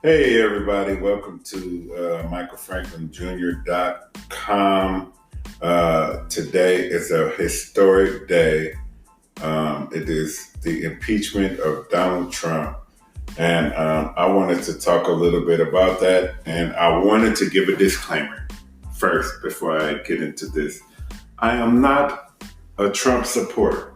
Hey everybody, welcome to Michael Franklin Jr.com. Today is a historic day. It is the impeachment of Donald Trump. And I wanted to talk a little bit about that. And I wanted to give a disclaimer first before I get into this. I am not a Trump supporter.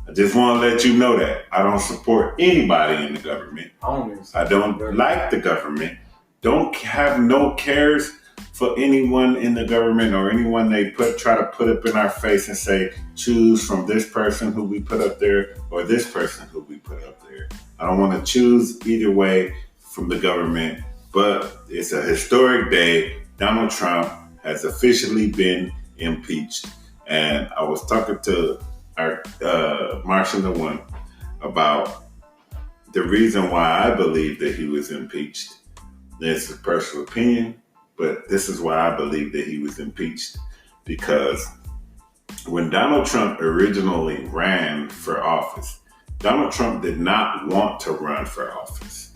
I just want to let you know that I don't support anybody in the government. I don't like the government. Don't have no cares for anyone in the government or anyone they try to put up in our face and say, choose from this person who we put up there or this person who we put up there. I don't want to choose either way from the government, but it's a historic day. Donald Trump has officially been impeached. And I was talking to our Martian the One about the reason why I believe that he was impeached. It's a personal opinion, but this is why I believe that he was impeached. Because when Donald Trump originally ran for office, Donald Trump did not want to run for office.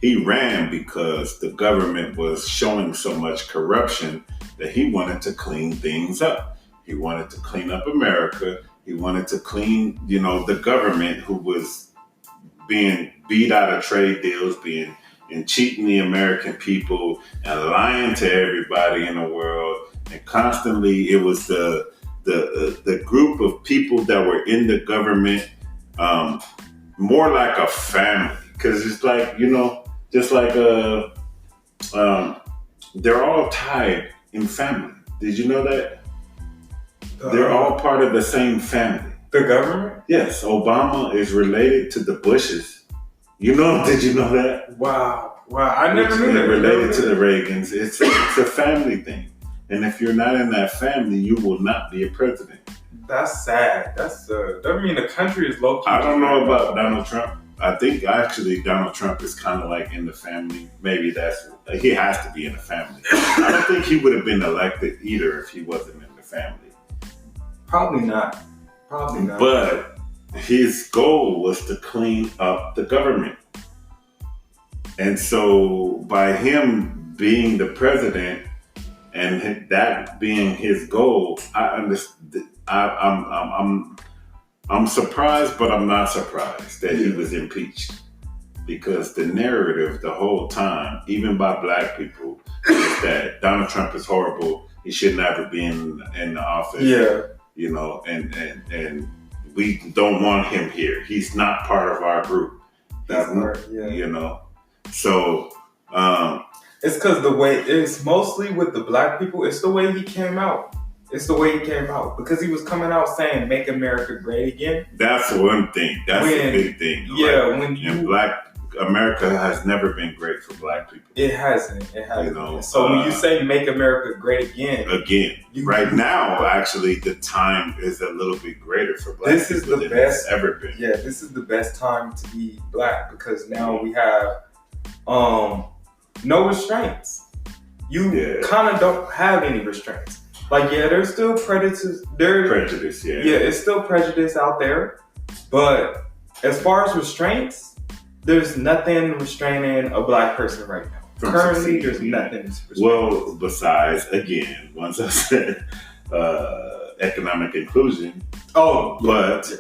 He ran because the government was showing so much corruption that he wanted to clean things up. He wanted to clean up America. He wanted to clean, the government who was being beat out of trade deals, and cheating the American people and lying to everybody in the world. And constantly it was the group of people that were in the government, more like a family. Because it's like, just like they're all tied in family. Did you know that? They're all part of the same family. The government? Yes, Obama is related to the Bushes. Did you know that? Wow. I never knew that. Related to the Reagans. It's a family thing. And if you're not in that family, you will not be a president. That's sad. That mean the country is low-key. I don't know about Donald Trump. I think actually Donald Trump is kind of like in the family. Maybe he has to be in the family. I don't think he would have been elected either if he wasn't in the family. Probably not. But his goal was to clean up the government. And so by him being the president and that being his goal, I understand. I'm surprised, but I'm not surprised that he was impeached. Because the narrative the whole time, even by black people, is that Donald Trump is horrible. He should never be in the office. Yeah. And we don't want him here. He's not part of our group. So it's because it's mostly with the black people. It's the way he came out. Because he was coming out saying, "Make America Great Again." That's one thing. That's a big thing. Yeah, America has never been great for black people. It hasn't. So when you say "Make America Great Again," right now, actually, the time is a little bit greater for black people. This is the best ever been. Yeah, this is the best time to be black because now we have no restraints. You kind of don't have any restraints. There's still prejudice. It's still prejudice out there. But as far as restraints, there's nothing restraining a black person right now. Currently, there's nothing. Well, besides, again, once I said economic inclusion. Oh, but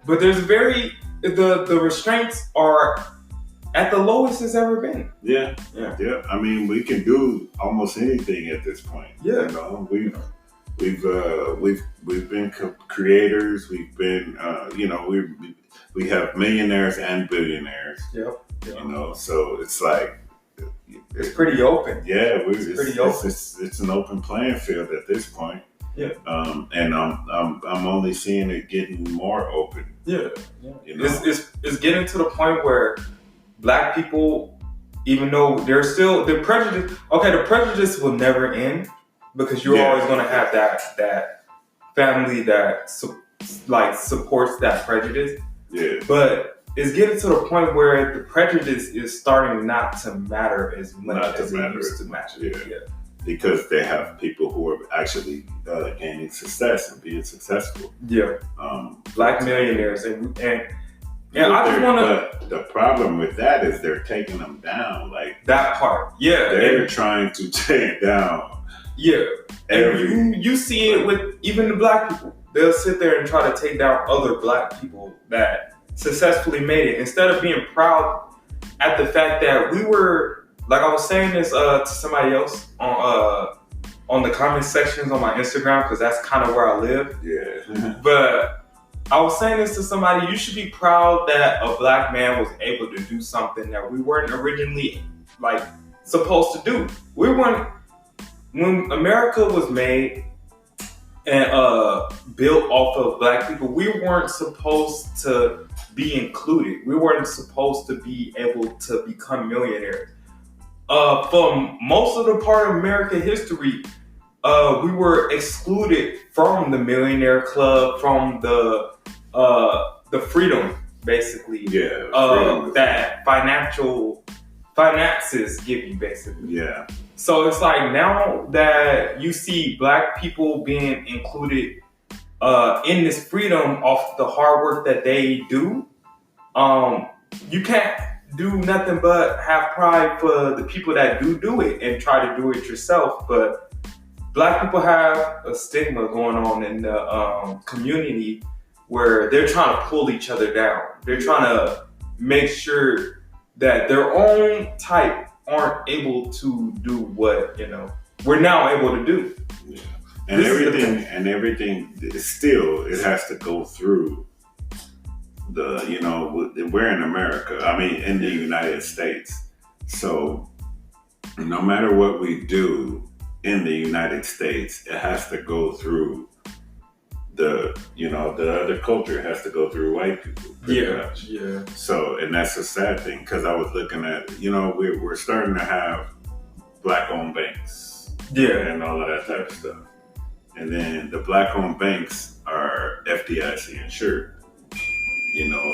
but there's the restraints are at the lowest it's ever been. Yeah. I mean, we can do almost anything at this point. Yeah. We've been creators. We've been, we have millionaires and billionaires. Yep. So it's like it's pretty open. Yeah, it's pretty open. It's an open playing field at this point. Yeah. And I'm only seeing it getting more open. Yeah. It's getting to the point where black people, even though there's still the prejudice. Okay, the prejudice will never end because you're always going to have that family that supports that prejudice. Yeah. But it's getting to the point where the prejudice is starting not to matter as much as it used to matter. Yeah. Because they have people who are actually gaining success and being successful. Yeah. Black millionaires and And I just want to. But the problem with that is they're taking them down. Like that part, yeah. They're trying to take down. Yeah, and you see it with even the black people. They'll sit there and try to take down other black people that successfully made it instead of being proud at the fact that we were, like I was saying this to somebody else on the comment sections on my Instagram, because that's kind of where I live. Yeah. But I was saying this to somebody, you should be proud that a black man was able to do something that we weren't originally like supposed to do. We weren't, when America was made and built off of black people, we weren't supposed to be included. We weren't supposed to be able to become millionaires. For most of the part of American history, we were excluded from the millionaire club, from the freedom, basically. Yeah. That finances give you, basically. Yeah. So it's like now that you see black people being included in this freedom off the hard work that they do, you can't do nothing but have pride for the people that do it and try to do it yourself. But black people have a stigma going on in the community where they're trying to pull each other down. They're trying to make sure that their own type aren't able to do what, we're now able to do. Yeah. And everything still, it has to go through we're in America. I mean, in the United States. So no matter what we do in the United States, it has to go through the other culture has to go through white people. Much. Yeah. So, and that's a sad thing, because I was looking at, we're starting to have black-owned banks. Yeah. And all of that type of stuff. And then the black-owned banks are FDIC insured.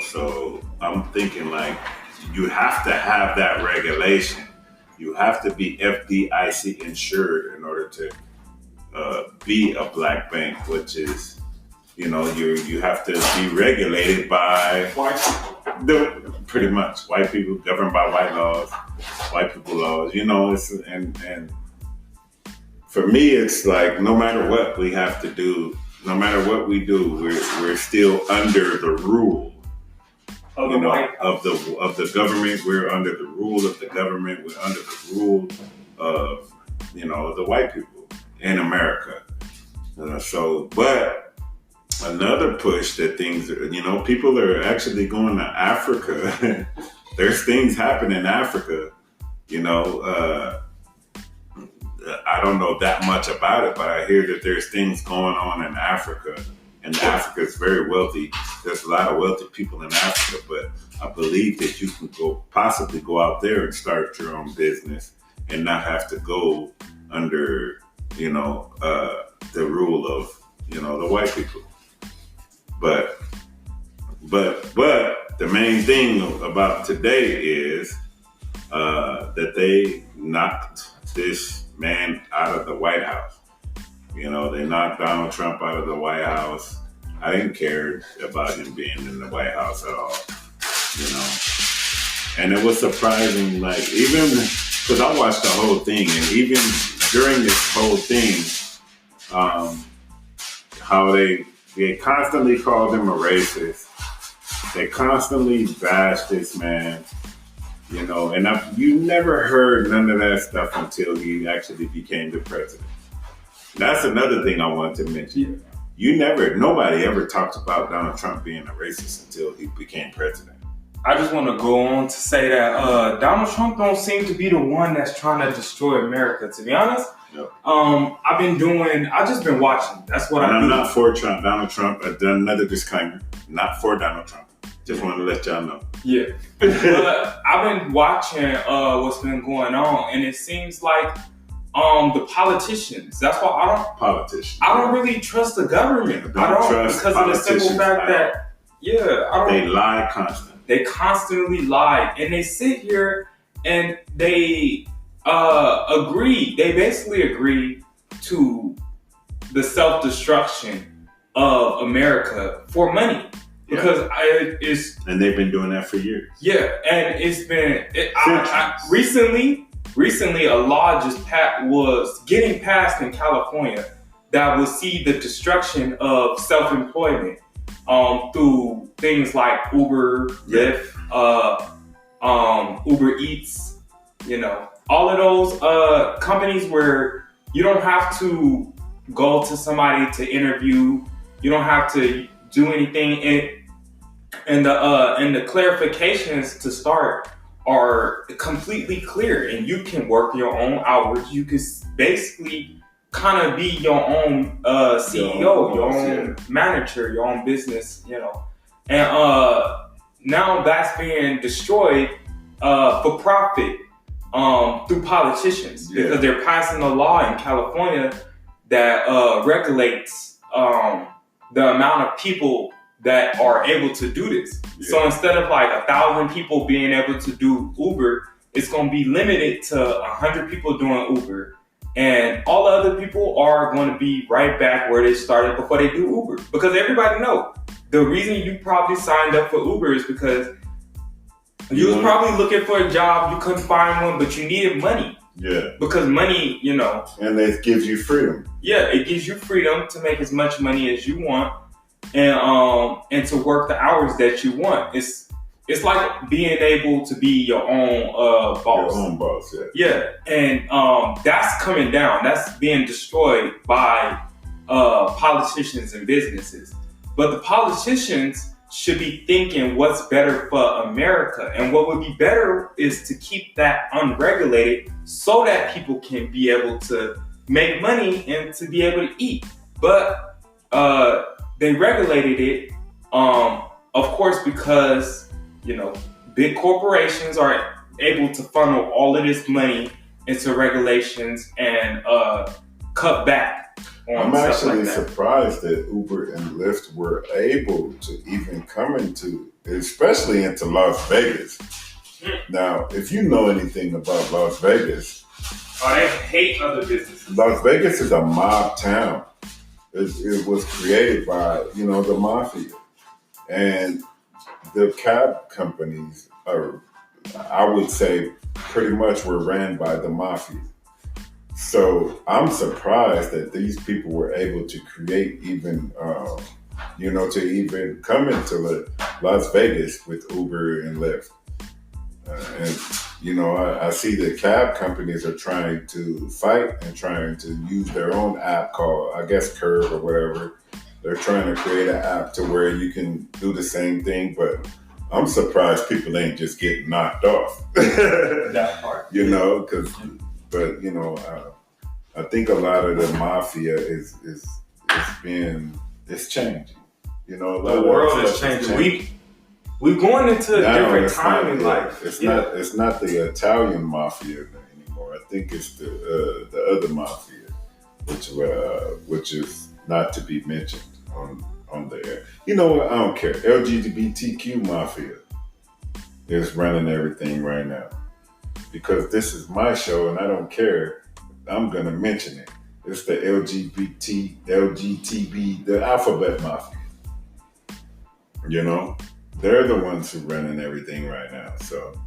So I'm thinking like, you have to have that regulation. You have to be FDIC insured in order to be a black bank, which is, you have to be regulated by white people. Pretty much white people, governed by white laws, white people laws. And for me, it's like no matter what we have to do, no matter what we do, we're still under the rule of the government. We're under the rule of the government. We're under the rule of the white people in America. But another push that things are, people are actually going to Africa. There's things happening in Africa. I don't know that much about it, but I hear that there's things going on in Africa. And Africa is very wealthy. There's a lot of wealthy people in Africa, but I believe that you can possibly go out there and start your own business and not have to go under, the rule of, the white people. But the main thing about today is that they knocked this man out of the White House. They knocked Donald Trump out of the White House. I didn't care about him being in the White House at all, And it was surprising, like, even because I watched the whole thing, and even during this whole thing, how they constantly called him a racist. They constantly bashed this man, and you never heard none of that stuff until he actually became the president. That's another thing I wanted to mention. Nobody ever talked about Donald Trump being a racist until he became president. I just want to go on to say that Donald Trump don't seem to be the one that's trying to destroy America, to be honest. Yep. I've just been watching. That's what I'm not for Trump. Donald Trump. I've done another disclaimer. Not for Donald Trump. Just want to let y'all know. Yeah. But I've been watching what's been going on, and it seems like the politicians. That's why I don't really trust the government. I don't trust because of the simple fact that they lie constantly. They constantly lie, and they sit here and they agree. They basically agree to the self-destruction of America for money. because and they've been doing that for years. Yeah, and it's been recently a law just was getting passed in California that will see the destruction of self-employment through things like Uber, Lyft, Uber Eats, all of those companies where you don't have to go to somebody to interview, you don't have to do anything, and the clarifications to start are completely clear, and you can work your own hours. You can basically kind of be your own CEO, your own manager, your own business, and now that's being destroyed for profit through politicians because they're passing a law in California that regulates the amount of people that are able to do this. So instead of like 1,000 people being able to do Uber, it's going to be limited to 100 people doing Uber. And all the other people are going to be right back where they started before they do Uber. Because everybody knows the reason you probably signed up for Uber is because you was probably looking for a job, you couldn't find one, but you needed money. Yeah. Because money, And it gives you freedom. Yeah, it gives you freedom to make as much money as you want. And to work the hours that you want. It's like being able to be your own boss. Your own boss, Yeah, and that's coming down. That's being destroyed by politicians and businesses. But the politicians should be thinking what's better for America. And what would be better is to keep that unregulated so that people can be able to make money and to be able to eat. But they regulated it, of course, because, big corporations are able to funnel all of this money into regulations and cut back on I'm actually like that. surprised that Uber and Lyft were able to even come into, especially into Las Vegas. Now, if you know anything about Las Vegas, they hate other businesses. Las Vegas is a mob town. It was created by, the mafia. And the cab companies are, I would say, pretty much were ran by the mafia. So I'm surprised that these people were able to create even, to even come into Las Vegas with Uber and Lyft. I see the cab companies are trying to fight and trying to use their own app called, I guess, Curve or whatever. They're trying to create an app to where you can do the same thing, but I'm surprised people ain't just getting knocked off. That part. I think a lot of the mafia is changing. The world is changing. We're going into a different time in life. It's not the Italian mafia anymore. I think it's the other mafia, which is not to be mentioned on the air. You know what? I don't care. LGBTQ mafia is running everything right now because this is my show and I don't care. I'm gonna mention it. It's the LGTB, the alphabet mafia. They're the ones who are running everything right now. So,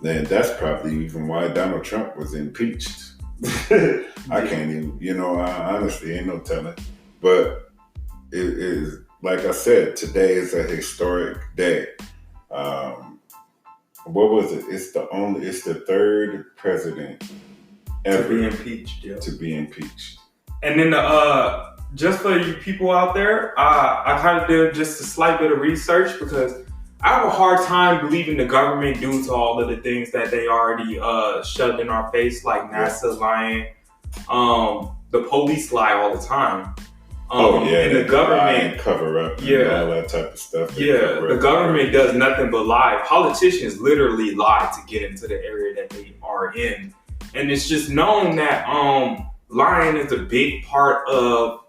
then that's probably even why Donald Trump was impeached. I can't even, I honestly ain't no telling. But it is, like I said, today is a historic day. What was it? It's the third president ever to be impeached. Yeah. To be impeached. And then just for you people out there, I kind of did just a slight bit of research because I have a hard time believing the government due to all of the things that they already shoved in our face, like NASA lying, the police lie all the time. And the government cover up and all that type of stuff. The government does nothing but lie. Politicians literally lie to get into the area that they are in. And it's just known that lying is a big part of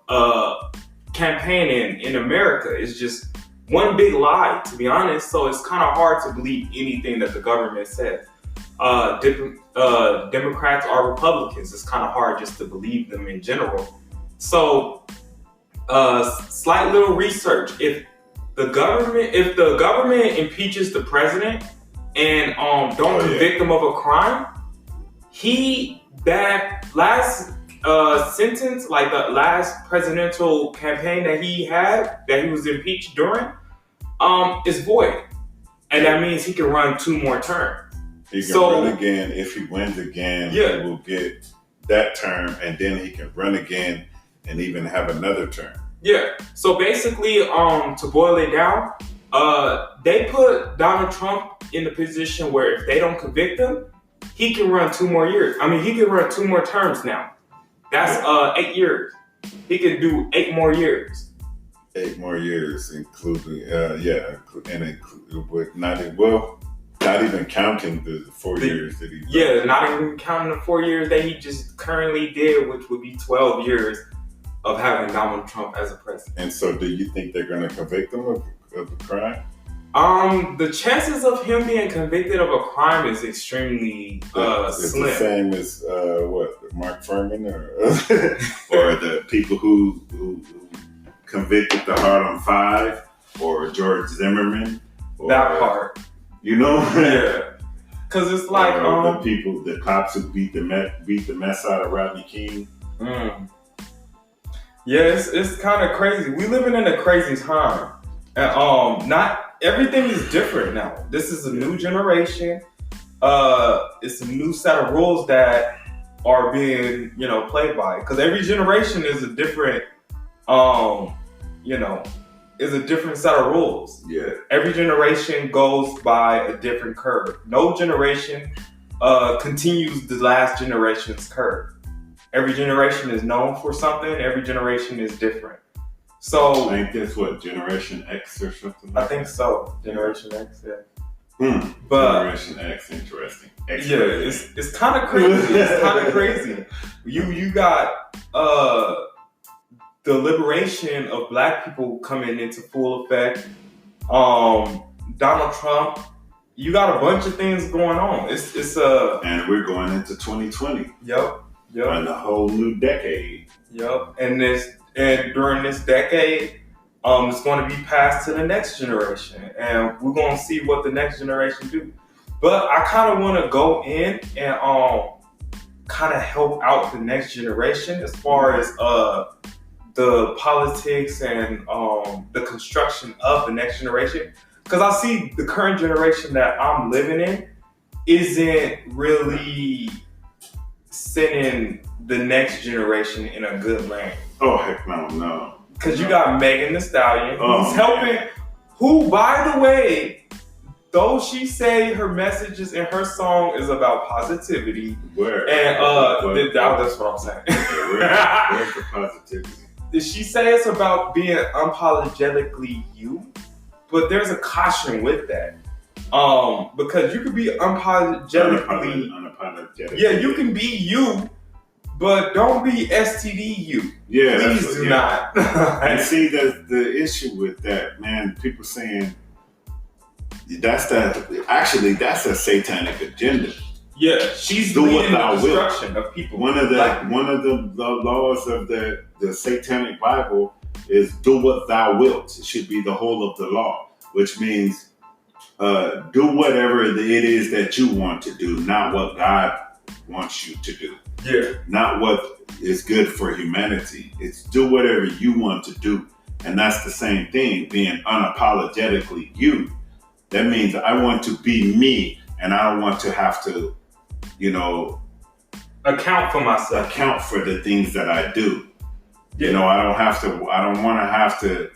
campaigning in America. It's just one big lie, to be honest. So it's kind of hard to believe anything that the government says. Democrats or Republicans, it's kind of hard just to believe them in general. So Slight little research. If the government impeaches the president and don't convict him of a crime, that last sentence, like the last presidential campaign that he was impeached during, is void, and that means he can run 2 more terms. He can run again. If he wins again, he will get that term, and then he can run again and even have another term. Yeah. So basically, to boil it down, they put Donald Trump in the position where if they don't convict him, he can run 2 more years. I mean, he can run 2 more terms now. That's 8 years. He can do 8 more years. 8 more years, including not even counting the 4 years that he. Yeah, not even counting the 4 years that he just currently did, which would be 12 years of having Donald Trump as a president. And so, do you think they're going to convict him of a crime? The chances of him being convicted of a crime is extremely it's slim. The same as Mark Furman or the people who convicted the Harlem Five or George Zimmerman. Or, that part. You know? Yeah. Because it's like the cops who beat the mess out of Rodney King. Yeah, it's kind of crazy. We living in a crazy time, and not everything is different now. This is a new generation. It's a new set of rules that are being played by. Because every generation is a different is a different set of rules. Yeah. Every generation goes by a different curve. No generation continues the last generation's curve. Every generation is known for something. Every generation is different. So I think that's what, Generation X or something like I think so. Generation X, yeah. But Generation X, interesting. Yeah, it's kind of crazy. It's kind of crazy. You got the liberation of Black people coming into full effect. Donald Trump. You got a bunch of things going on. And we're going into 2020. Yep. And a whole new decade. Yep. And during this decade, it's going to be passed to the next generation, and we're going to see what the next generation do. But I kind of want to go in and kind of help out the next generation as far as the politics and the construction of the next generation. Because I see the current generation that I'm living in isn't really sending the next generation in a good lane. Oh, heck no. Because you got Megan Thee Stallion, who's helping, who, by the way, though she say her messages in her song is about positivity. Where? And that's what I'm saying. Where's the positivity? Did she say it's about being unapologetically you? But there's a caution with that. Because you could be unapologetically. Yeah, you can be you, but don't be STD you. Yeah, please do not. And see, the issue with that, man. People saying that's a satanic agenda. Yeah, she's leading the destruction of people. One of the laws of the satanic Bible is do what thou wilt. It should be the whole of the law, which means do whatever it is that you want to do, not what God wants you to do. Yeah. Not what is good for humanity. It's do whatever you want to do. And that's the same thing, being unapologetically you. That means I want to be me, and I don't want to have to, account for myself. Account for the things that I do. Yeah. I don't want to have to,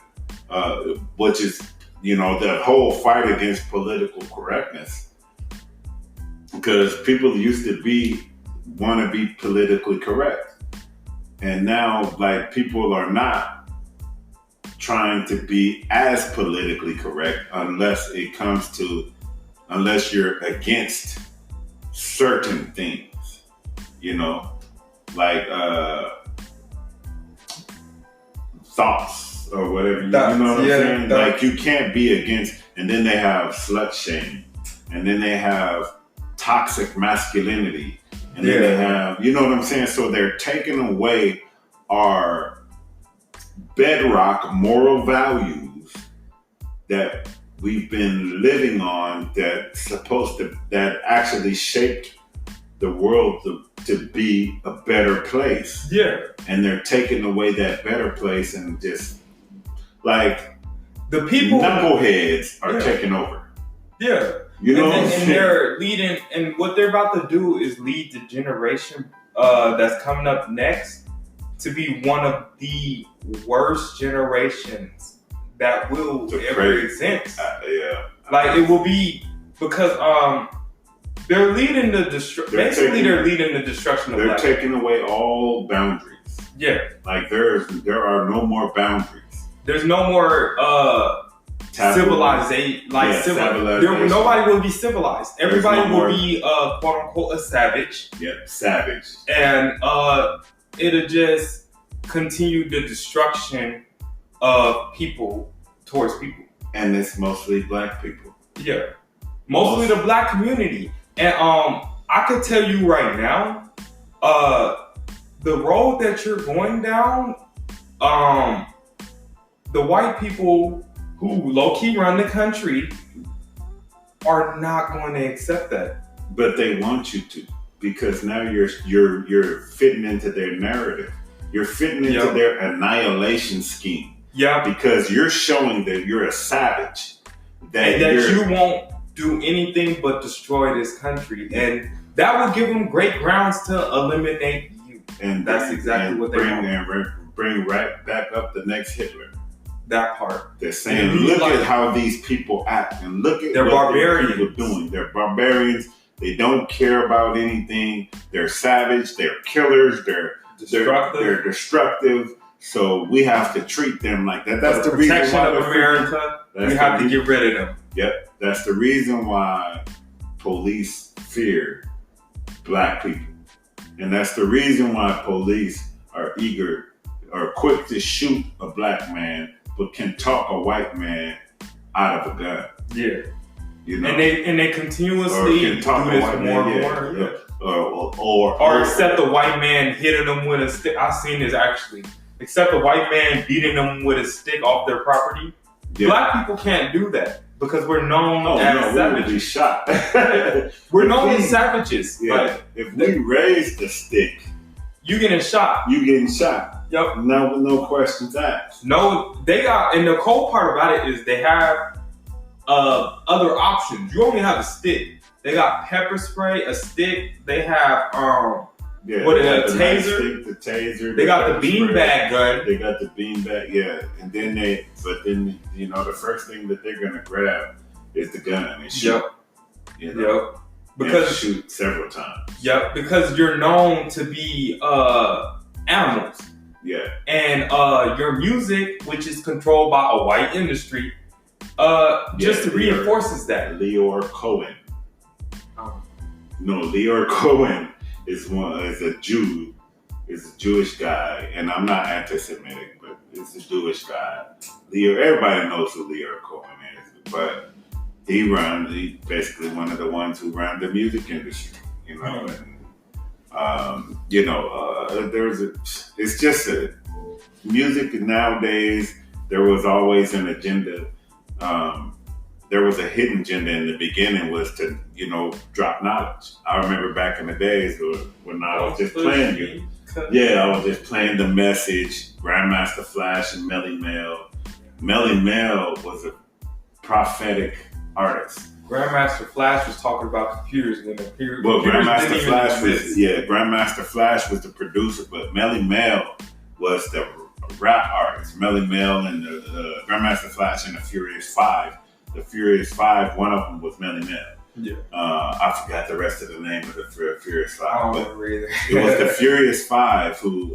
which is, the whole fight against political correctness. Because people used to want to be politically correct. And now, people are not trying to be as politically correct unless you're against certain things, thoughts or whatever. You know what I'm saying? You can't be against, and then they have slut shaming, and then they have toxic masculinity, and then they have, you know what I'm saying? So they're taking away bedrock moral values that we've been living on that actually shaped the world to be a better place. Yeah. And they're taking away that better place and just like the people knuckleheads are taking over. Yeah. You know, and they're leading, and what they're about to do is lead the generation that's coming up next to be one of the worst generations that will ever exist. Like it will be because they're leading the destruction. Basically, they're leading the destruction of. They're taking away all boundaries. Yeah, like there are no more boundaries. There's no more civilization. Civilization. Nobody will be civilized. Everybody will be quote unquote a savage. Yeah, savage. And it'll just continue the destruction of people towards people. And it's mostly black people. Yeah. Mostly the black community. And I could tell you right now, the road that you're going down, the white people who low-key run the country are not going to accept that. But they want you to, because now you're fitting into their narrative. You're fitting into their annihilation scheme. Yeah. Because you're showing that you're a savage. That you won't do anything but destroy this country. And that will give them great grounds to eliminate you. And that's exactly what they want. And bring right back up the next Hitler. That part. They're saying, look at how these people act, and look at what barbarians. They're doing. They're barbarians. They don't care about anything. They're savage. They're killers. They're destructive. So we have to treat them like that. That's the reason why of America. We have to get rid of them. Yep. That's the reason why police fear black people, and that's the reason why police are quick to shoot a black man, but can talk a white man out of a gun. Yeah. You know? And they continuously do this more and more. Or except the white man hitting them with a stick. I've seen this actually. Except the white man beating them with a stick off their property. Yeah. Black people can't do that because we're known as savages. We be shot. We're known as savages. Yeah. Like, if we raise the stick, you getting shot. Yep. No questions asked. No, they got, and the cold part about it is they have other options. You only have a stick. They got pepper spray, a stick. They have a taser. The taser. They got the beanbag gun. They got the beanbag, yeah. And then the first thing that they're gonna grab is the gun and shoot. Yep. Because shoot several times. Yep. Because you're known to be animals. Yeah. And your music, which is controlled by a white industry, reinforces that. Leor Cohen. No, Leor Cohen is a Jew, is a Jewish guy, and I'm not anti-Semitic, but it's a Jewish guy. Everybody knows who Leor Cohen is, but he's basically one of the ones who run the music industry, you know. And it's just music nowadays. There was always an agenda. There was a hidden agenda in the beginning, was to, drop knowledge. I remember back in the days when I was just playing you. Yeah, I was just playing The Message, Grandmaster Flash, and Melly Mel. Melly Mel was a prophetic artist. Grandmaster Flash was talking about computers when the computers. Well, Grandmaster Flash was the producer, but Melly Mel was the rap artist. Melly Mel and the Grandmaster Flash and the Furious Five. The Furious Five, one of them was Melly Mel. Yeah. I forgot the rest of the name of the Furious Five. I don't remember either. It was the Furious Five who,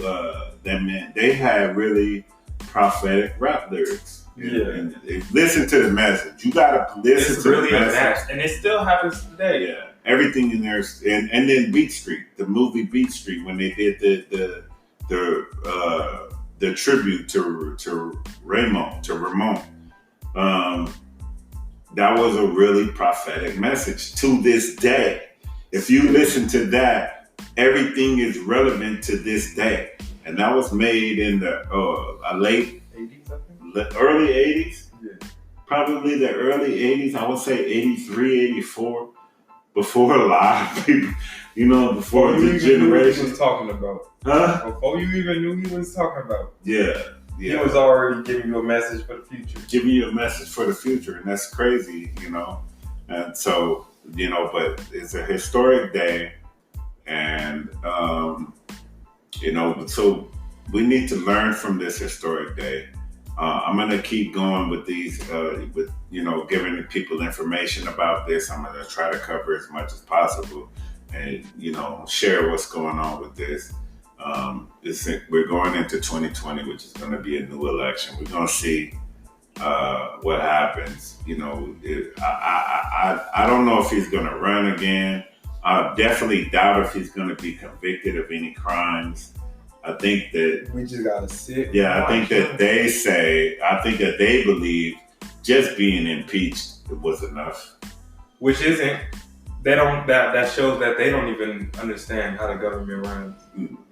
they had really prophetic rap lyrics. And listen to the message. You gotta listen to the message. And it still happens today. Yeah. Everything in there, and then Beat Street, the movie Beat Street, when they did the tribute to Ramon. That was a really prophetic message to this day. If you listen to that, everything is relevant to this day. and that was made in the late 80s, I think. Early 80s. Yeah. Probably the early 80s. I would say 83, 84. Before a lot of people, before the generation was talking about. Huh? Before you even knew he was talking about. Yeah. He was already giving you a message for the future. Giving you a message for the future, and that's crazy, And so, but it's a historic day, and so we need to learn from this historic day. I'm going to keep going with these, giving people information about this. I'm going to try to cover as much as possible and, share what's going on with this. We're going into 2020, which is going to be a new election. We're going to see what happens. I don't know if he's going to run again. I definitely doubt if he's going to be convicted of any crimes. I think that we just gotta sit. Yeah, I think that they believe just being impeached was enough. Which isn't. They don't. That shows that they don't even understand how the government runs,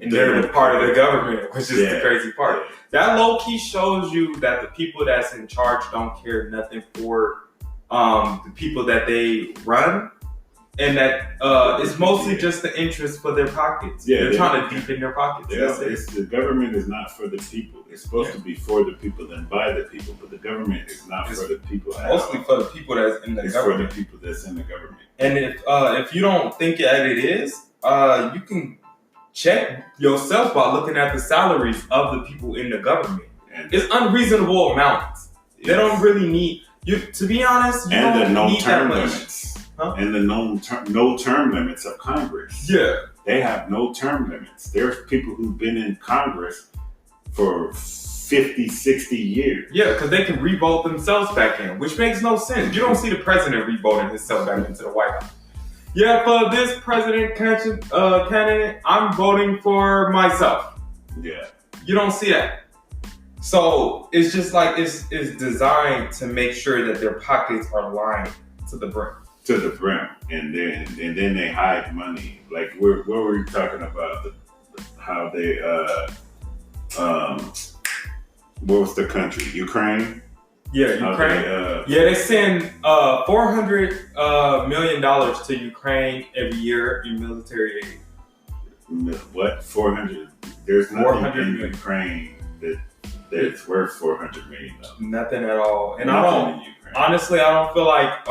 and they're the part of the government, which is the crazy part. That low key shows you that the people that's in charge don't care nothing for the people that they run. And that it's mostly just the interest for their pockets. Yeah, they're trying to deepen their pockets. The government is not for the people. It's supposed to be for the people and by the people, but the government is not for the people. Mostly for the people that's in the government. It's for the people that's in the government. And if you don't think that it is, you can check yourself by looking at the salaries of the people in the government. And it's unreasonable amounts. Yes. They don't really need you. To be honest, you don't need that much. Limits. Huh? And the no term limits of Congress. Yeah. They have no term limits. There's people who've been in Congress for 50, 60 years. Yeah, because they can re-vote themselves back in, which makes no sense. You don't see the president re-voting himself back into the White House. Yeah, for this president candidate, I'm voting for myself. Yeah. You don't see that. So it's just like it's designed to make sure that their pockets are lined to the brim. To the brim, and then they hide money. Like what were you talking about? How they what was the country? Ukraine? Yeah, Ukraine. They send $400 million to Ukraine every year in military aid. What? 400? There's nothing in Ukraine that's worth $400 million. Nothing at all. And honestly, I don't feel like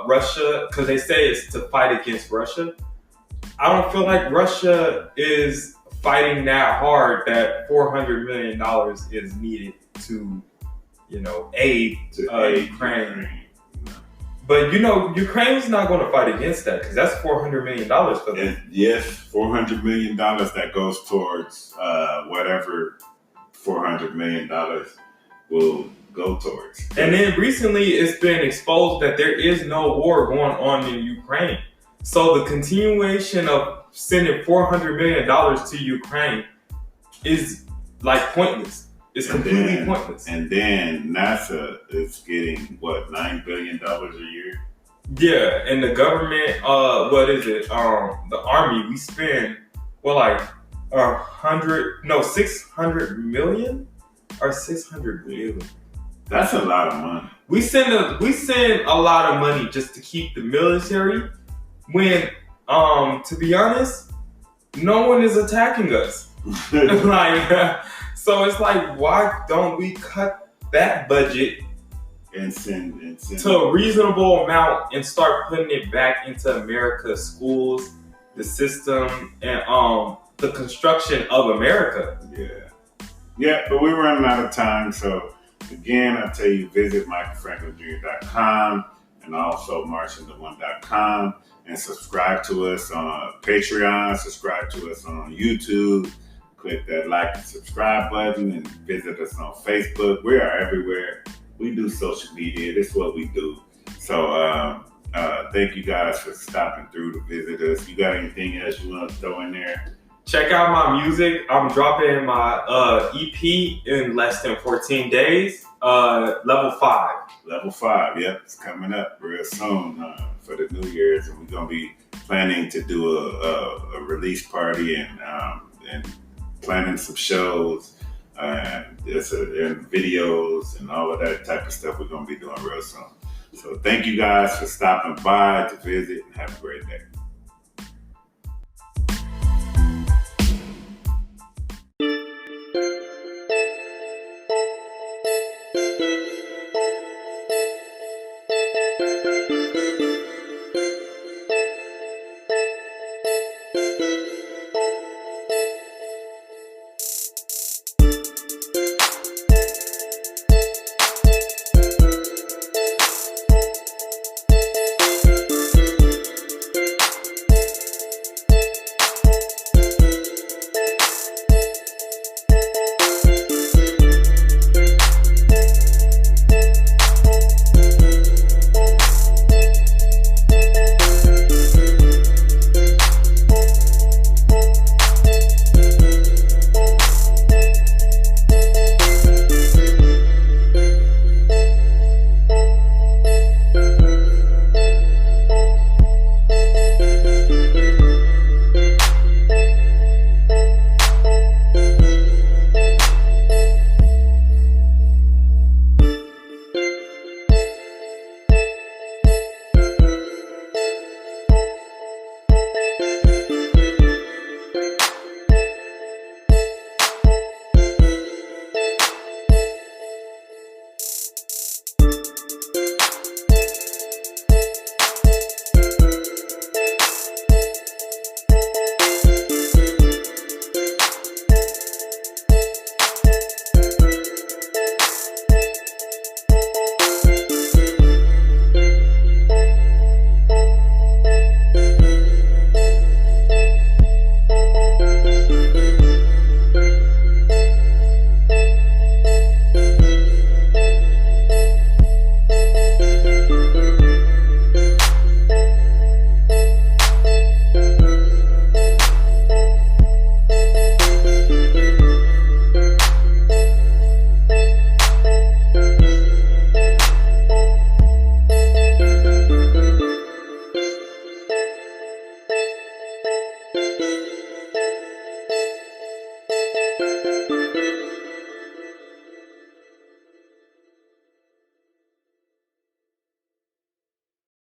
Russia, because they say it's to fight against Russia. I don't feel like Russia is fighting that hard that $400 million is needed to, aid Ukraine. No. But Ukraine's not going to fight against that because that's $400 million for them. Yes, $400 million that goes towards whatever $400 million will go towards. And then recently it's been exposed that there is no war going on in Ukraine. So the continuation of sending $400 million to Ukraine is like pointless. It's completely pointless. And then NASA is getting $9 billion a year? Yeah, and the government, the Army, we spend 600 million or 600 million. That's a lot of money. We send a lot of money just to keep the military when, to be honest, no one is attacking us. So it's like, why don't we cut that budget and send to a reasonable amount and start putting it back into America's schools, the system, and the construction of America? Yeah, but we're running out of time, so again, I tell you, visit MichaelFranklinJr.com and also MarchingThe1.com and subscribe to us on Patreon, subscribe to us on YouTube, click that like and subscribe button, and visit us on Facebook. We are everywhere. We do social media. This is what we do. So thank you guys for stopping through to visit us. You got anything else you want to throw in there? Check out my music. I'm dropping my EP in less than 14 days. Level 5. Level 5, yep. It's coming up real soon for the New Year's. And we're going to be planning to do a release party and planning some shows and videos and all of that type of stuff we're going to be doing real soon. So thank you guys for stopping by to visit and have a great day.